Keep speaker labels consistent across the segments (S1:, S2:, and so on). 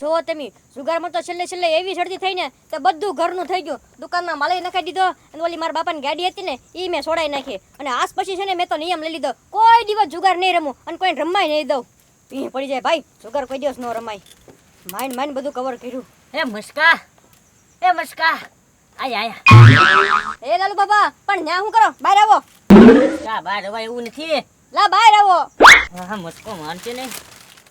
S1: જો તમે જુગારમાં તો છેલ્લે એવી શરદી થઈ ને તે બધું ઘરનું થઈ ગયું. દુકાનમાં માળે નખાઈ દીધો અને ઓલી મારા બાપાની ગાડી હતી ને એ મેં છોડાઈ નાખી. અને આજ પછી છે ને મેં તો નિયમ લઈ લીધો, કોઈ દિવસ જુગાર નહીં રમું અને કોઈ રમાય નહીં દઉં. પી પડી જાય ભાઈ, જુગાર કોઈ દિવસ ન રમાય. માઇન બધું કવર કર્યું.
S2: એ મસ્કા આયા
S1: એ લાલુ બાબા, પણ ન્યા શું કરો? બહાર આવો.
S2: કા બહાર રવાય એવું નથી.
S1: લા બહાર આવો.
S2: હા મસ્કો માનશે નહીં.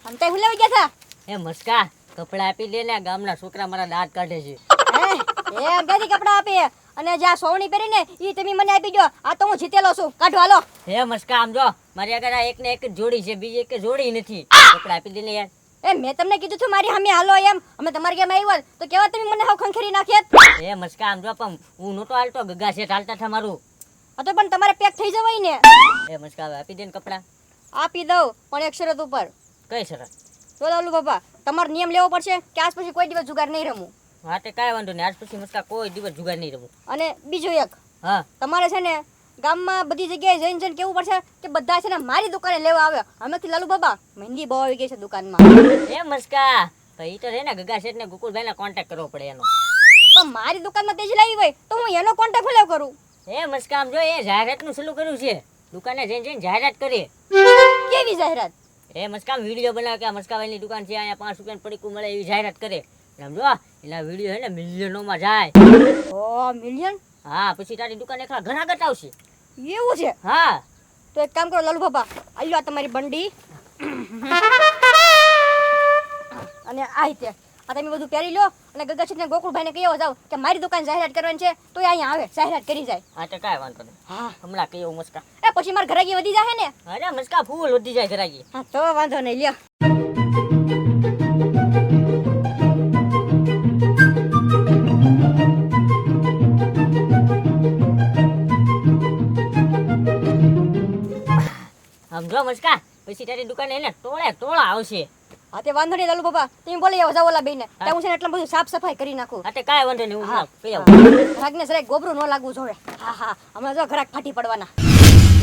S1: આમ તે હુલાવી ગયા હતા.
S2: એ મસ્કા કપડા આપી દે ને, ગામના છોકરા મારા દાંત કાઢે છે.
S1: એ ક્યાંથી કપડા આપે? અને જ્યાં સોવણી પહેરીને ઈ તમે મને આપી દો. આ તો હું જીતેલો છું, કાઢો હાલો.
S2: હે મસ્કા આમ જો, મારી આગળ આ એક ને એક જ જોડી છે, બીજી એક જોડી નથી. કપડા આપી દે ને યાર.
S1: એ મેં તમને કીધું હતું મારી સામે હાલો એમ. અમે તમારી કેમ આવ્યા તો કેવા તમે મને હાવ ખંખેરી નાખ્યા.
S2: એ મસ્કા આમ જો, પણ હું નહોતો હાલતો, ગગા છે હાલતા થા મારું.
S1: આ તો પણ તમારે પેક થઈ જવાય ને.
S2: એ મસ્કા હવે આપી દે ને કપડા.
S1: આપી દઉં, પણ એક શરત ઉપર.
S2: કઈ શરત?
S1: તો લાલુ બાબા, તમારે નિયમ લેવો પડશે કે આજ પછી કોઈ દિવસ જુગાર નહીં રમું.
S2: હા તે કાંઈ વાંધો નહીં, આજ પછી મસ્કા કોઈ દિવસ જુગાર નહીં રમું.
S1: અને બીજું એક,
S2: હા
S1: તમારે છે ને ગામમાં બધી જગ્યાએ જઈને કેવું પડશે કે બધા છે ને મારી દુકાને લેવા આવે. અમેથી લાલુ બાબા મહેંદી બહુ આવી ગઈ છે દુકાનમાં.
S2: એ મસ્કા તો ઈ તો છે ને ગગા શેઠ ને ગોકુલભાઈ ને કોન્ટેક્ટ કરવો પડે એનો.
S1: પણ મારી દુકાનમાં તેજી લાવી હોય તો હું એનો કોન્ટેક્ટ ફોલો કરું.
S2: એ મસ્કા આમ જો, એ જાહેરાતનું ચાલુ કર્યું છે, દુકાને જઈને જાહેરાત કરી.
S1: કેવી જાહેરાત?
S2: એ મસ્કા વિડીયો બનાવે કે આ મસ્કાભાઈની દુકાન છે, અહીંયા 5 રૂપિયાનું પડીકું મળે એવી જાહેરાત કરે. સમજો એના વિડીયો છે ને મિલિયનોમાં જાય.
S1: ઓ મિલિયન?
S2: હા પછી તારી દુકાન એકલા ઘણા ગટ આવશે.
S1: એવું છે?
S2: હા
S1: તો એક કામ કરો લાલુ બાબા, આલ્યો આ તમારી બંડી અને આ રીતે આ તમે બધું પહેરી લો અને ગગા ને ગોકુળભાઈને કહેવો જાવ કે મારી દુકાન જાહેરાત કરવાની છે તો એ અહીંયા આવે, જાહેરાત કરી જાય.
S2: હા તો કાંઈ વાંધો નહીં.
S1: હા
S2: હમણાં કહીએ મસ્કા.
S1: એ પછી મારા ઘરાકી વધી જાય ને.
S2: અરે મસ્કા ફૂલ વધી જાય ઘરાકી.
S1: હા તો વાંધો નહીં, લ્યો.
S2: સમજો મસ્કા, પછી તારી દુકાને એને ટોળા આવશે.
S1: હા તે વાંધો નહીં લાલુ બાબા, તમે બોલી આવો જાવ ઓલા બેને. ત્યાં હું છે ને એટલું બધું સાફ સફાઈ કરી નાખું.
S2: હા તે કાંઈ વાંધો નહીં, હું
S1: હા.
S2: કહી આવું.
S1: ઘરાકને જરાક ગોબરું ન લાગવું જોઈએ. હા હમણાં જો ઘરાક ફાટી પડવાના.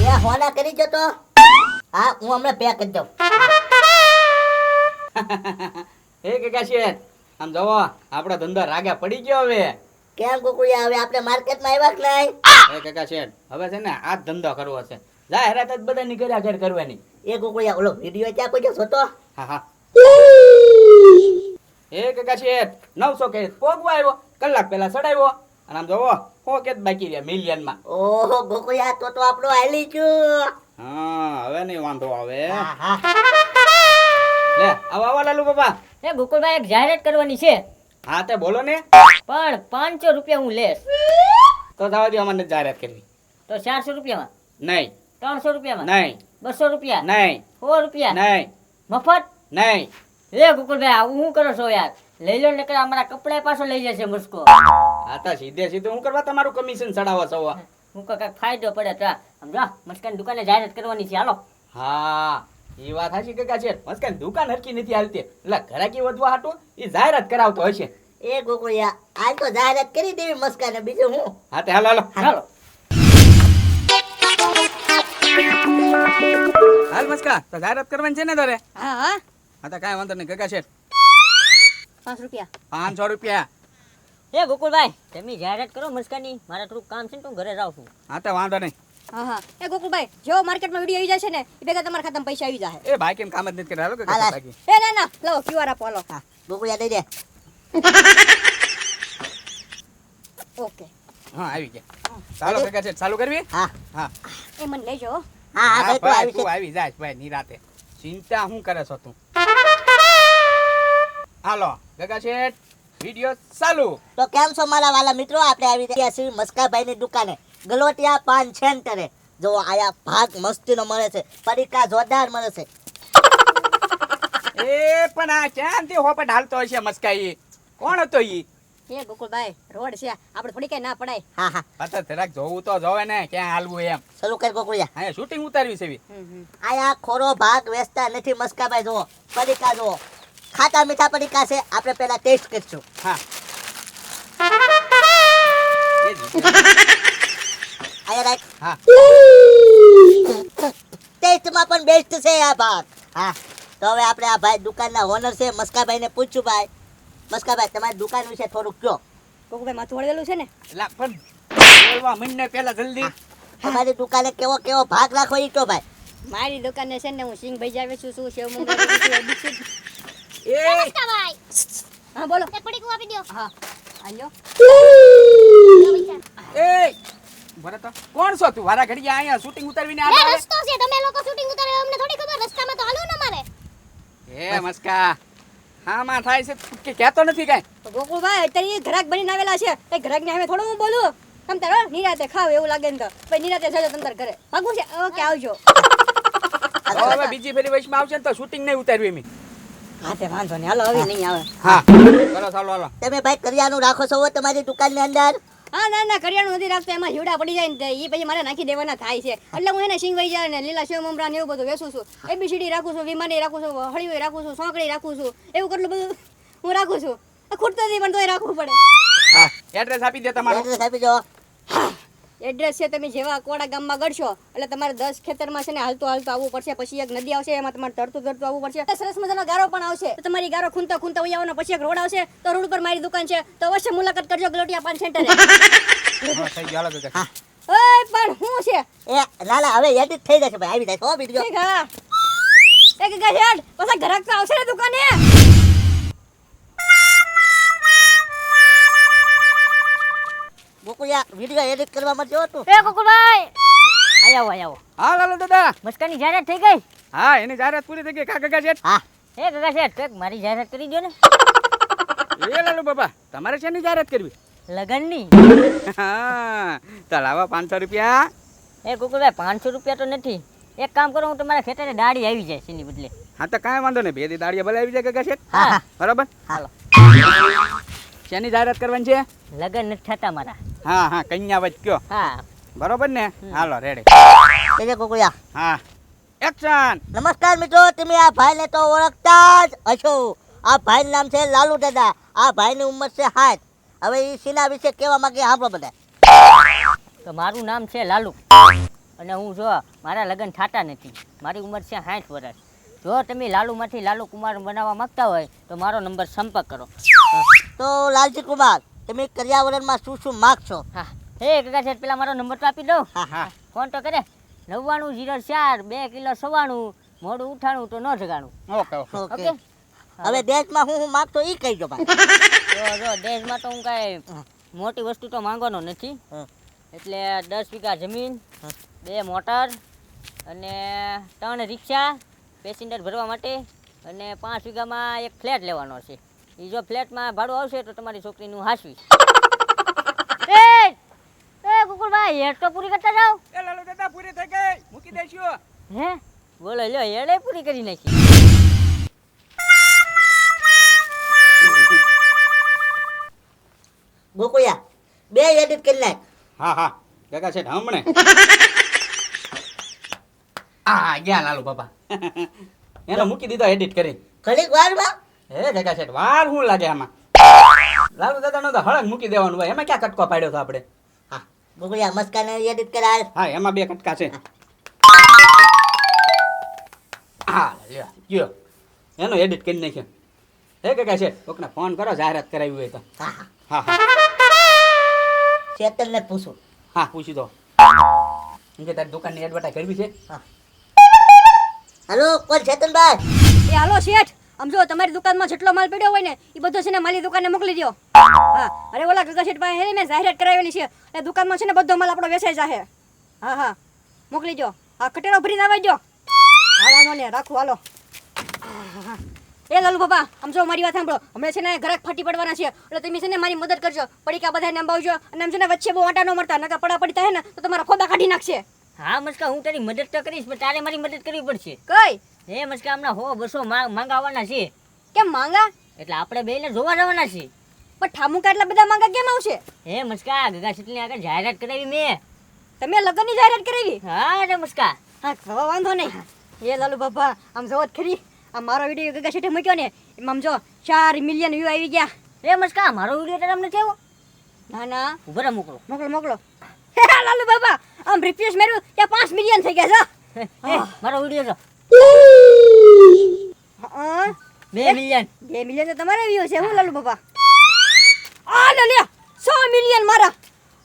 S3: એ હોના કરી જો તો. હા હું હમણાં પેક કરી દઉં.
S4: હે કાકા શેઠ, આમ જોવો આપણો ધંધો રાગે પડી ગયો હવે.
S3: કેમ કુકુયા, હવે આપણે માર્કેટમાં આવ્યા કે નહીં?
S4: હે કાકા શેઠ, હવે છે ને આ જ ધંધો કરવો છે. જાહેરાત જ બધાની કર્યા ઘર કરવાની.
S3: એ કુકુયા ઓલો વિડિયો ક્યાં કોઈ જોતો?
S4: હા હે કાકા શેઠ, 900 કે પોગવા આવ્યો, કલાક પહેલા ચડાવ્યો અને આમ જોવો હો કે બાકી રહ્યા મિલિયનમાં.
S3: ઓહો કુકુયા, તો આપણો હાલી ગયો.
S4: હા હવે નહીં વાંધો આવે.
S3: હા
S4: લે આવો લાલુ બાબા.
S2: એ ગોકુલભાઈ એક જાહેરાત કરવાની છે,
S4: હા તે બોલો ને.
S2: પણ 500 રૂપિયા હું લેશ.
S4: તો જવા દો, અમારે જાહેરાત કરવી.
S2: તો 400 રૂપિયામાં,
S4: નહીં
S2: 300 રૂપિયામાં,
S4: નહીં
S2: 200 રૂપિયા,
S4: નહીં
S2: 100 રૂપિયા,
S4: નહીં
S2: મફત.
S4: નહીં.
S2: એ ગોકુલભાઈ આવું શું કરો છો યાર? લઈ લો ને, અમારા કપડા પાછો લઈ જશે મસ્કો.
S4: આ તો સીધે સીધું હું કરવા તમારું કમિશન ચડાવો છો?
S2: હું કાંઈક ફાયદો પડે તો સમજો, મસ્કાની દુકાને જાહેરાત કરવાની છે, હાલો.
S4: હા એ વાત હાચી કાકા છે. મસ્કાન દુકાન હરકી નથી હાલતી એટલે ઘરાકી વધવા હાટું એ જાહેરાત કરાવતો હશે.
S3: એ કુકુયા, આજ તો જાહેરાત કરી દેવી મસ્કાને, બીજું હું.
S4: હા તે હાલો
S2: હાલો.
S4: હાલ મસ્કા, તો જાહેરાત કરવાની છે ને તારે?
S1: હા
S4: હા તો કાંઈ વાંધો નહીં કાકા છે.
S1: 5 રૂપિયા.
S4: 500 રૂપિયા.
S2: એ ગોકુલભાઈ તમે જાહેરાત કરો મસ્કાની, મારે થોડુંક કામ છે ને તો હું ઘરે જાઉં છું.
S4: હા તો વાંધો નહીં.
S1: હા એ ગોકુળભાઈ, જો માર્કેટમાં વિડીયો આવી જાય છે ને એ ભેગા તમારા ખાતામાં પૈસા આવી જાય.
S4: એ ભાઈ કેમ કામ જ નથી કરતા? હાલો કાકા
S3: હાલા.
S4: બાકી.
S1: એ ના લાવો QR આપો, હાલો.
S3: હા કુકુયા દઈ દે.
S1: ઓકે.
S4: હા આવી ગયા. ચાલો કાકા છે, ચાલુ કરવી?
S3: હા
S4: હા
S1: એ મને લેજો.
S3: હા હા ભાઈ તું
S4: ભાઈ
S3: આવી
S4: તું
S3: છે.
S4: આવી જાય ભાઈ નિરાતે. ચિંતા શું કરે છો તું? હાલો કાકા શેઠ, વિડિયો ચાલુ.
S3: તો કેમ છો મારા વાલા મિત્રો? આપણે આવી રહ્યા છીએ મસ્કાભાઈની દુકાને, ગલોટિયા પાન સેન્ટરે. જો આયા ભાગ મસ્તીનો મળે છે, પડીકા જોરદાર મળે છે.
S4: એ પણ આ ક્યાંથી હોપટ હાલતો હશે મસ્કાઈ? કોણ હતો ઈ?
S1: એ ગોકુળભાઈ રોડ છે, આપણે થોડી કઈ ના પડાય.
S3: હા હા
S4: પાછા જરાક જોવું તો જોવે ને ક્યાં હાલવું એમ.
S3: શરૂ કર કુકુયા.
S4: અહીંયા શૂટિંગ ઉતારવી છે એવી.
S3: આયા ખોરો ભાગ વેચતા નથી મસ્કાભાઈ. જુઓ પડીકા, જુઓ ખાટા મીઠા પડીકા છે. આપણે પહેલા ટેસ્ટ કરીશું.
S4: હા એ જ.
S3: આયા રાખ.
S4: હા
S3: ટેસ્ટમાં પણ બેસ્ટ છે આ ભાગ. હા તો હવે આપણે આ ભાઈ દુકાનના ઓનર છે મસ્કાભાઈને પૂછ્યું ભાઈ મસ્કાભાઈ તમારી દુકાન વિશે થોડુંક કહો.
S1: કોકભાઈ માથું વળવેલું છે ને
S5: લા પણ બોલવા મહિને પહેલા જલ્દી.
S3: તમારી દુકાને કેવો કેવો ભાગ રાખો ઈ કહો ભાઈ.
S1: મારી દુકાને છે ને હું સિંગ ભજીયા વેચું છું, સેવ મમરા વેચું છું, બિસ્કિટ.
S5: એ
S1: હા બોલો.
S6: એક પડીકું આપી દ્યો.
S1: હા આલ્યો.
S5: એ ભરત કોણ છો તું? વારા ઘડીએ અહીંયા શૂટિંગ ઉતારવીને
S6: લે
S5: આ
S6: રસ્તો છે, તમે લોકો શૂટિંગ ઉતારે અમને થોડી ખબર, રસ્તામાં તો હાલો ને મારે.
S5: એ મસ્કા હા માં થાય છે કે કહેતો નથી કાંઈ.
S1: તો ગોકુળભાઈ અત્યારે ઈ ગ્રાહક બનીને આવેલા છે, એ ગ્રાહકને હવે થોડું હું બોલું. તમ તાર નિરાતે ખાવ એવું લાગે ને તો ભાઈ નિરાતે જજો તમ તાર ઘરે. ભાગું છે ઓકે આવજો.
S5: હવે બીજી ફેરી વૈશમાં આવશે ને તો શૂટિંગ નહીં ઉતારવી એમ.
S1: હા તે વાંધો નહીં, હાલો હવે નહીં આવે.
S5: હા ચલો ચાલો હાલો.
S3: તમે ભાઈ કરિયાનું રાખો છો હો તમારી દુકાનની અંદર?
S1: હા ના ના કરિયાણું નથી રાખતો, એમાં હીવડા પડી જાય ને એ પછી મારે નાખી દેવાના થાય છે, એટલે હું એને સિંગ ભજીયા ને લીલા સેવ મમરા ને એવું બધું વેચું છું. ABCD રાખું છું, વિમાની રાખું છું, હળીઓ રાખું છું, સોંકડી રાખું છું, એવું કેટલું બધું હું રાખું છું. ખૂટતો નથી પણ તોય રાખવું પડે.
S5: હા એડ્રેસ આપી દે તમારું.
S3: એડ્રેસ આપી દો.
S1: એડ્રેસ છે તમે જેવા કોડા ગામમાં ગળશો એટલે તમારે 10 ખેતરમાં છે ને હાલતો હાલતો આવવું પડશે, પછી એક નદી આવશે એમાં તમારે તરતું તરતું આવવું પડશે, સરસ મજાનો ગારો પણ આવશે, તો તમારી ગારો ખૂંતા ખૂંતા ઉઈ આવવાનો, પછી એક રોડ આવશે, તો રોડ ઉપર મારી દુકાન છે, તો અવશ્ય મુલાકાત કરજો ગલોટિયા પાન સેન્ટરે.
S5: હા થઈ ગયો હાલો કાકા.
S1: ઓય પણ હું છે
S3: એ લાલા હવે એડિટ થઈ જશે ભાઈ, આવી જાય હો વિડિયો.
S1: ઠીક હા એક ગહેડ પાછા ઘરાક તો આવશે ને દુકાને.
S3: ગોકુળિયા વિડિયો એડિટ કરવા માટે જો તું.
S2: એ ગોકુળભાઈ આવો આવો.
S5: હા લાલો દાદા.
S2: મસ્કાની જાહેરાત થઈ ગઈ?
S5: હા એની જાહેરાત પૂરી થઈ ગઈ કા કાકા શેઠ.
S3: હા
S2: એ કાકા શેઠ કંઈક મારી જાહેરાત કરી દો ને.
S5: એ લાલુ બાબા તમારે શેની જાહેરાત કરવી?
S2: લગનની.
S5: હા તો લાવો 500 રૂપિયા.
S2: એ ગોકુળભાઈ 500 રૂપિયા તો નથી, એક કામ કરો હું તમારા ખેતરે દાડી આવી જાય છે એની બદલે.
S5: હા તો કાંઈ વાંધો નહીં, બે દી દાડિયા ભલે આવી જાય કાકા શેઠ.
S2: હા
S5: બરાબર.
S2: હાલો.
S5: શેની જાહેરાત કરવાની છે?
S2: લગન નથી થતા મારા.
S5: હા હા કન્યા વચ કયો.
S2: હા
S5: બરોબર ને? હાલો રેડી.
S3: કેજે ગોકુળિયા.
S5: હા એક્શન.
S3: નમસ્કાર મિત્રો, તમે આ ભાઈને તો ઓળખતા જ હશો. આ ભાઈનું નામ છે લાલુ દાદા. આ ભાઈની ઉંમર છે 60. હવે એ સીના વિશે કહેવા માંગે સાંભળો બધા.
S2: તો મારું નામ છે લાલુ અને હું જો મારા લગન થતા નથી, મારી ઉંમર છે 60 વર્ષ. જો તમે લાલુમાંથી લાલુ કુમાર બનાવવા માંગતા હોય તો મારો નંબર સંપર્ક કરો.
S3: તો લાલજી કુમાર તમે કરિયાવરણમાં શું શું માગશો?
S2: હા હે કાકા સાહેબ પેલા મારો નંબર તો આપી દો.
S3: હા હા
S2: ફોન તો કરે 9904 2 કિલો સવાણું, મોડું ઉઠાણું તો ન જગાણું.
S5: Okay okay.
S3: ઓકે.
S2: ઓકે.
S3: હવે દેશમાં હું માગતો ઈ કહીજો ભાઈ.
S2: જો દેશમાં તો હું કાંઈ મોટી વસ્તુ તો માંગવાનો નથી,
S3: હા.
S2: એટલે 10 વીઘા જમીન,
S3: હા.
S2: 2 મોટર અને 3 રિક્ષા પેસેન્જર ભરવા માટે અને 5 વીઘામાં એક ફ્લેટ લેવાનો છે. એ જો ફ્લેટમાં ભાડું આવશે તો તમારી છોકરીનું હાંસવીશ. એ કુકુરભાઈ હેડ તો પૂરી કરતા જાઓ.
S5: એ લાલુ દાદા પૂરી થઈ ગઈ, મૂકી દઈશું.
S2: હે બોલો લ્યો હેડે પૂરી કરી નાખી.
S3: ગોકુળિયા બે એડિટ કરી નાખ.
S5: હા હા કાકા શેઠ હમણે. આ ગયા લાલુ બાબા. એનો મૂકી દીધો એડિટ કરી.
S3: ઘડીક વારમાં
S5: હે કાકા શેઠ વાર શું લાગે આમાં? લાલુ દાદા નો તો હળંગ મૂકી દેવાનું હોય, એમાં ક્યાં કટકો પાડ્યો તો આપણે?
S3: હા ગોકુળિયા મસ્કાને એડિટ કરાય.
S5: હા એમાં 2 કટકા છે. હા લ્યો કયો એનો એડિટ કરી નાખ્યો. હે કાકા શેઠ કોકને ફોન કરો જાહેરાત કરાવી હોય તો.
S3: હા હા
S5: હા હા
S3: ચેતનને પૂછું.
S5: હા પૂછી દો. એમ કે તારી દુકાનની એડવર્ટાઈઝ કરવી છે?
S3: હા હેલો કોણ ચેતનભાઈ?
S1: એ હાલો શેઠ, આમ જો તમારી દુકાનમાં જેટલો માલ પડ્યો હોય ને એ બધો છે ને મારી દુકાને મોકલી દો. હા અરે ઓલા ગગા શેઠ પાસે હે ને મેં જાહેરાત કરાવેલી છે, એ દુકાનમાં છે ને બધો માલ આપણો વેચાઈ જાહે. હા હા મોકલી દો. હા કટેરો ભરીને આવી દો. હા વાંધો ને રાખું હાલો. એ લાલુ બાબા આમ જો મારી વાત સાંભળો, હમણાં છે ને ઘરાક ફાટી પડવાના છે, એટલે તમે છે ને મારી મદદ કરજો, પડીકા બધાને અંબાવજો, અને આમ છે ને વચ્ચે બહુ આટા ન મળતા, નકા પડા પડતા હે ને તો તમારા ખોબા કાઢી નાખશે.
S2: હા મસ્કા હું તારી મદદ તો કરીશ પણ તારે મારી મદદ કરવી પડશે.
S1: કઈ
S2: હે મસ્કા હમણાં 100 200 માંગાવવાના છે,
S1: કેમ માંગા?
S2: એટલે આપણે બેને જોવા જવાના છે.
S1: પણ ઠામુકા એટલા બધા માંગા કેમ આવશે?
S2: હે મસ્કા ગગા શેઠની આગળ જાહેરાત કરાવી મેં.
S1: તમે લગ્નની જાહેરાત કરાવી?
S2: હા રે મસ્કા.
S1: હા તો વાંધો નહીં. એ લાલુ બાબા આમ જોવો જ ખરી, આ મારો વિડીયો ગગા શેઠે મૂક્યો ને એમાં આમ જો 4 મિલિયન વ્યૂ આવી ગયા.
S2: એ મસ્કા મારો વિડીયો તારે અમને કેવો?
S1: ના ના
S2: ઉભો રહે મોકલો.
S1: મોકલો મોકલો. હે લાલુ બાબા આમ રિફ્રેશ માર્યું ત્યાં 5 મિલિયન થઈ ગયા છે.
S2: મારો વિડીયો જો.
S1: હા
S2: 2 મિલિયન
S1: 2 મિલિયન તો તમારે વ્યૂ છે હું લાલુ બાપા આ લે 100 મિલિયન મારા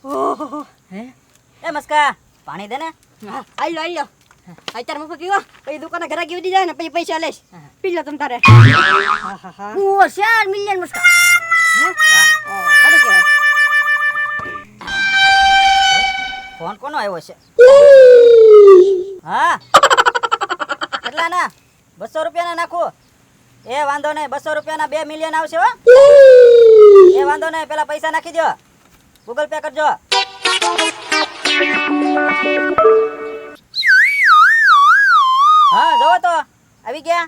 S1: ઓહો
S2: હે
S3: એ મસ્કા પાણી દે ને
S1: આઈ લો અત્યારે મફત પીવા પછી દુકાને ઘરે ગઈ જાય ને પછી પૈસા લઈશ પી લો તમ તારે
S2: ઓ 4 મિલિયન મસ્કા
S1: સારું કહેવાય
S3: ફોન કોનો આવ્યો છે હા કેટલા ના 200 રૂપિયાના નાખો એ વાંધો નહીં 200 રૂપિયાના 2 મિલિયન આવશે હો એ વાંધો નહીં પેલા પૈસા નાખી દો ગૂગલ પે કરજો હા જોવો તો આવી ગયા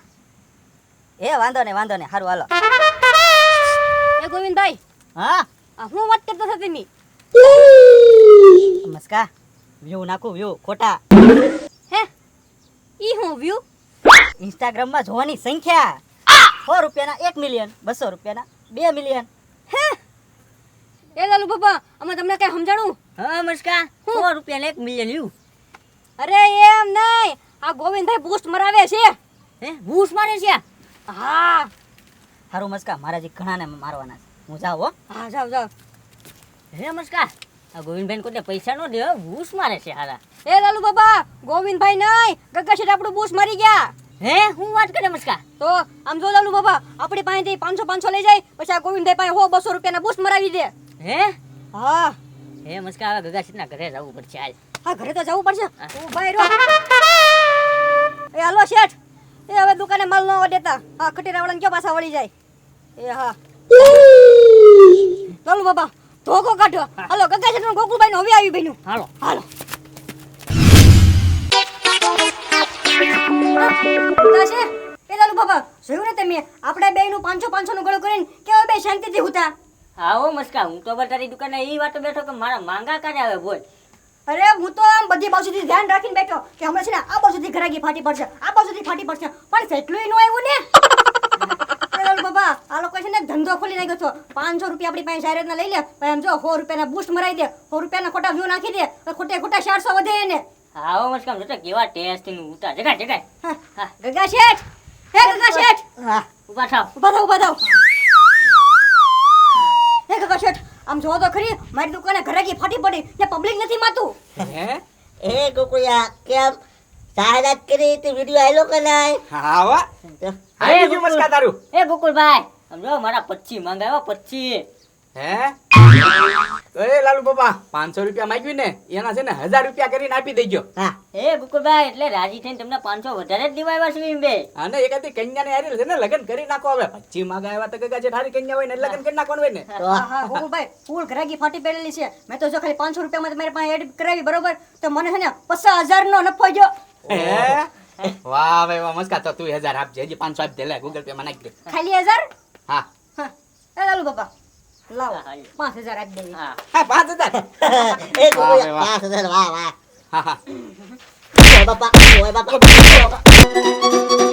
S3: એ વાંધો નહીં સારું હાલો
S1: એ ગોવિંદભાઈ
S3: હા
S1: આ હું વાત કરતો હતો તમે
S3: મસ્કા વ્યૂ નાખું વ્યૂ ખોટા
S1: હે ઈ હું વ્યૂ
S3: ઇન્સ્ટાગ્રામ માં જોવાની સંખ્યા 100 રૂપિયાના 1 મિલિયન 200 રૂપિયાના 2 મિલિયન
S1: હે એ લાલુ બાપા અમે તમને કઈ સમજાણું
S2: હા મસ્કા 100 રૂપિયા 1 મિલિયન યુ
S1: અરે એમ નહીં આ ગોવિંદભાઈ બૂસ્ટ મરાવે છે
S2: હે બૂસ મારે છે
S1: હા
S3: હારું મસ્કા મારાજી ઘણાને મારવાના છે હું જાઉં હો
S1: હા જાઓ
S2: હે મસ્કા આ ગોવિંદભાઈ કોને પૈસા નો દે બૂસ મારે છે હારા
S1: એ લાલુ બાપા ગોવિંદભાઈ નહીં ગગા શેઠ આપણું બૂસ્ટ મારી ગયા
S2: હે હું વાત કરે મસ્કા
S1: તો આમ જો લાલુ બાપા આપણી પાસેથી 500 લઈ જાય પછી આ ગોવિંદભાઈ પાસે 200 રૂપિયાના બૂસ્ટ મરાવી દે
S2: હે
S1: હા
S2: હે મસ્કા હવે ગગા ના ઘરે જવું પડશે હાલ
S1: હા ઘરે તો જવું પડશે ભાઈ રો એ હાલો શેઠ એ હવે દુકાને માલ ન દેતા હા ખટીરાવાળાને કયો પાછા વળી જાય એ હા ચાલો બાબા ધોકો કાઢો હાલો ગગા શેઠ ગોકુળભાઈ નો હવે આવી બન્યું
S2: હાલો
S1: હાલો ઉતાશે એ ચાલો બાબા જોયું ને તમે આપણે બેયનું 500 નું ગળું કરીને કેવો બે શાંતિથી હુતા
S2: આવો મસ્કા હું તો બતારી દુકાને એ વાતો બેઠો કે મારા માંગા કાઢે આવે બોલ
S1: અરે હું તો આમ બધી બાજુથી ધ્યાન રાખીને બેઠો કે હમણાં છે ને આ બાજુથી ઘરાકી ફાટી પડશે આ બાજુથી ફાટી પડશે પણ એટલું નો આવ્યું ને ચાલો બાબા આ લોકો છે ને ધંધો ખોલી નાખ્યો છો 500 રૂપિયા આપણી પાસે જાહેરાતના લઈ લે પછી આમ જો 100 રૂપિયાના બૂસ્ટ મરાઈ દે 100 રૂપિયાના ખોટા વ્યૂ નાખી દે તો ખોટે ખોટા 400 વધે એને
S2: આવો મસ્કા જોતા કેવા ટેસ્ટિંગ ઉતા જગાય
S1: હા ગગા શેઠ હે ગગા શેઠ
S3: હા
S2: ઉભા થાવ
S1: ઉભા થાવ હે ગગા શેઠ આમ જોવો તો ખરી મારી દુકાને ઘરાકી ફાટી પડી ને પબ્લિક નથી માતું
S4: હે
S3: એ ગોકુળિયા કેમ જાહેરાત કરી તે વિડિયો આયલો કે નહીં
S4: હા વા આવી ગયું મસ્કા તારું
S2: એ ગોકુળભાઈ સમજો મારા 25 માંગાવ્યા 25
S4: હે એ લાલુ બાબા 500 રૂપિયા માંગ્યું ને એના છે ને 1000 રૂપિયા કરીને આપી દેજો
S3: હા
S2: એ ગોકુળભાઈ એટલે રાજી થઈને તમને 500 વધારે જ દેવાયા છે એમ બે
S4: અને એકાદી કન્યાને હારી છે ને લગન કરી નાખો હવે 25 માંગાવ્યા તો ગગા છે થારી કન્યા હોય ને લગન કરી નાખવાનું હોય ને
S1: હા ગોકુળભાઈ ફૂલ ઘરાકી ફાટી પડેલી છે મેં તો જો ખાલી 500 રૂપિયામાં તમારી પાસે એડ કરાવી બરોબર તો મને છે ને 50,000 નો નફો જો
S4: હે વાહ ભાઈ વાહ મસ્કા તો તું 1000 આપજે હજી 500 આપી દે લે ગૂગલ પે માં નાખી દે
S1: ખાલી 1000
S4: હા
S1: હા એ લાલુ બાપા લાવો
S2: હા,
S1: 5000 આપી દેવી
S2: હા
S4: હા 5000
S3: એ ગોકુળિયા
S4: વાહ,
S3: 5000 વાહ વાહ
S4: હા હા
S3: ઓય બાપા ઓય બાપા